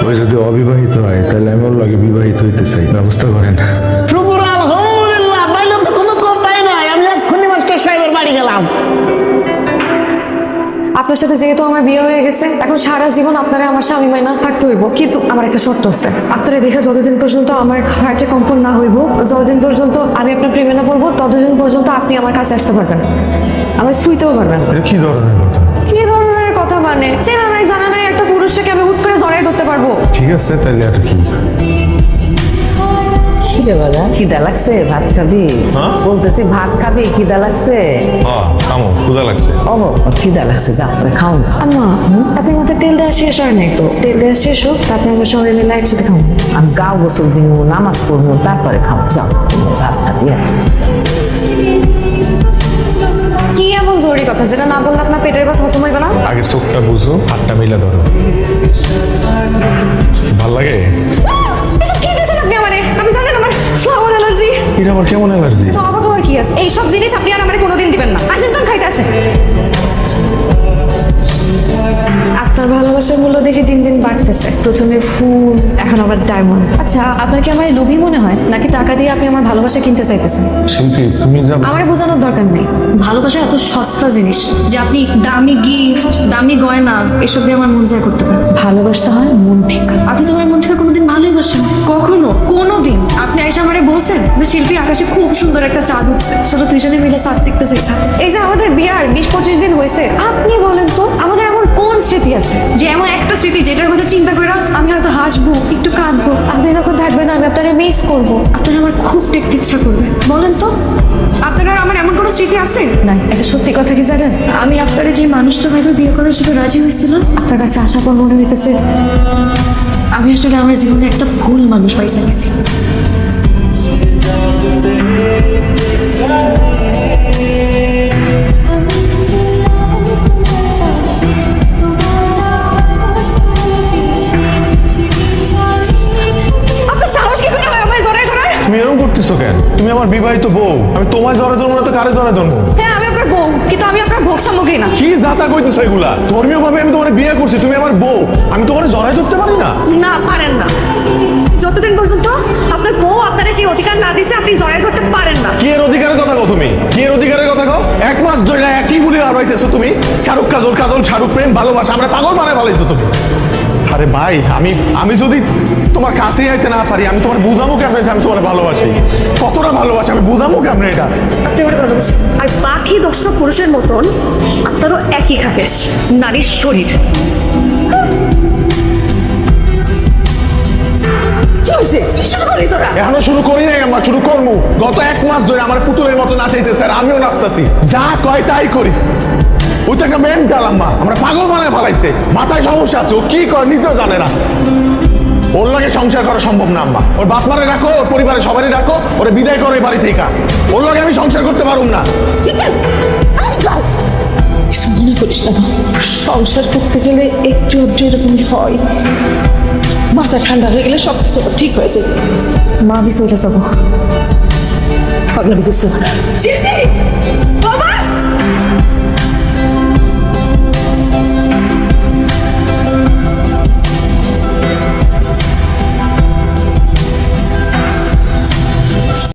ওই যদি অবিবাহিত হয় তাহলে আমি ওর লাগে বিবাহিত হইতে চাই, ব্যবস্থা করেন। শুকুর আলহামদুলিল্লাহ, তাইলে তো কোনো কথাই নাই। আমি এক্ষুনি মাস্টার সাহেবের বাড়ি গেলাম। আপনার সাথে যেহেতু আমার বিয়ে হয়ে গেছে, এখন সারা জীবন আপনারা আমার স্বামী মাইনা থাকতে হইব, কিন্তু আমার একটা শর্ত আছে। আপনারা দেখে যতদিন পর্যন্ত আমার হার্টে কম্পন না হইব, যতদিন পর্যন্ত আমি আপনার প্রেমে না পড়বো, ততদিন পর্যন্ত আপনি আমার কাছে আসতে পারবেন, আমার ছুঁইতেও পারবেন না। এটা কি ধরনের কথা? কি ধরনের কথা মানে? চেনা নাই জানা নাই একটা পুরুষটাকে আমি হুট করে জড়াই ধরতে পারবো? ঠিক আছে তাহলে আর কি। খিদে বাজা, খিদা লাগছে, ভাত খাবি? বলতেছি ভাত খাবি, খিদা লাগছে? খামো, ক্ষুধা লাগছে। ও খিদা লাগছে, যা করে খাও না। আম্মা, আপনার মধ্যে তেল দেওয়া শেষ হয় নাই তো? তেল দেওয়া শেষ হোক, তারপরে আমরা সবাই মিলে একসাথে খাবো। আমি গাও গোসল দিব, নামাজ পড়বো, তারপরে খাও। যাও, ভাতটা দিয়ে কি এমন জরুরি কথা যেটা না বললে আপনার পেটের কথা হজম হইবে না? আগে চোখটা বুঝো, হাতটা মিলা ধরো। ভাল লাগে? এসব কি দিয়েছেন আপনি আমারে? আমি জানেন আমার ফ্লাওয়ার অ্যালার্জি। এটা আবার কেমন অ্যালার্জি? তো অবাক হওয়ার কি আছে? এইসব জিনিস আপনি আর আমারে কোনোদিন দিবেন না। আসেন তো খাইতে আসেন। আপনার ভালোবাসার মূল্য দেখে দিন দিন বাড়তেছে। প্রথমে ফুল, এখন আবার ডায়মন্ড। আচ্ছা, আপনার কি আমার লোভী মনে হয়, নাকি টাকা দিয়ে আপনি আমার ভালোবাসা কিনতে চাইতেছেন? শিল্পী তুমি যা আমার বোঝানোর দরকার নেই। ভালোবাসা এত সস্তা জিনিস যে আপনি দামি গিফট, দামি গয়না এসব দিয়ে আমার মন জয় করতে পারেন। ভালোবাসতে হয় মন থেকে। আপনি তো আমার মন থেকে কোনোদিন ভালোই বাসেন? কখনো কোনোদিন আপনি এসে আমারে বলছেন যে শিল্পী আকাশে খুব সুন্দর একটা চাঁদ উঠছে, সেটা দুইজনে মিলে চাঁদ দেখতেছে। এই যে আমাদের বিয়ার 20-25 দিন হয়েছে, আপনি বলেন তো আমাদের এমন কোন স্মৃতি আছে যে এমন একটা স্মৃতি যেটার কথা চিন্তা করে আমি হয়তো হাসবো, একটু কাঁদবো, আপনি যখন থাকবেন আমি আপনারা মিস করবো, আপনারা আমার খুব দেখতে ইচ্ছা করবে? বলেন তো আপনারা আমার এমন কোনো স্মৃতি আছে? না, এটা সত্যি কথা কি জানেন? আমি আপনারা যে মানুষটা ভাইবে বিয়ে করার জন্য রাজি হয়েছিলাম, আপনার কাছে আসার পর মনে হইতেছে আমি আসলে আমার জীবনে একটা ভুল মানুষ পাইসা গেছি। আপনার সাহস কি করে হয় আমায় জড়ায় ধরার? তুমি এরকম করতেছো কেন? তুমি আমার বিবাহিত বউ, আমি তোমায় জড়া ধরবো না তো কারে জড়া ধরবো? হ্যাঁ, আমি আপনার বউ, কিন্তু আমি আপনার ভোগ সামগ্রী না। কি যাতা কইতেছো এগুলা? ধর্মীয় ভাবে আমি তোমার বিয়ে করছি, তুমি আমার বউ, আমি তোমার জড়াই ধরতে পারি না? না, পারেন না। যতদিন পর্যন্ত আপনার বউ আপনারা সেই অধিকার না দিছে, আপনি জড়াই ধরতে পারেন না। কি এর অধিকারের কথা কও তুমি? কি এর অধিকারের কথা কও? 1 মাস ধরে একই গুলি আড়াইতেছো তুমি। শাহরুখ কাজল, কাজল শাহরুখ, প্রেম ভালোবাসা, আমরা পাগল বানায় ফেলাইছো তুমি। আরে ভাই, আমি যদি তোমার কাছেই আইতে না পারি, আমি তোমার বুঝাবো কেমন আমি তোমার ভালোবাসি, কতটা ভালোবাসি আমি বুঝাবো কেমন এটা? আপনি আমার ভালোবাসেন, আর বাকি 10টা পুরুষের মতন আপনারও একই খাবেশ, নারীর শরীর। এখনো শুরু করি নাই, আমরা শুরু করবো। গত 1 মাস ধরে আমার পুতুলের মতো নাচাইতেছে আর আমিও নাচতেছি, যা কয় তাই করি। ওই তো একটা মেন্টাল আম্মা, আমরা পাগল বানায় ফেলাইছে, মাথায় সমস্যা আছে, ও কি করে নিজেও জানে না। ওর লাগে সংসার করা সম্ভব না আম্মা। ওর বাপ মারে রাখো, ওর পরিবারের সবারই রাখো, ওরে বিদায় করো এই বাড়ি থেকে। ওর লাগে আমি সংসার করতে পারুম না। মনে করিস না, সংসার করতে গেলে একটু একটু এরকমই হয়। মাথা ঠান্ডা হয়ে গেলে সব কিছু ঠিক হয়েছে। মা, আমি চলে যাবো। পাগলামি করছে।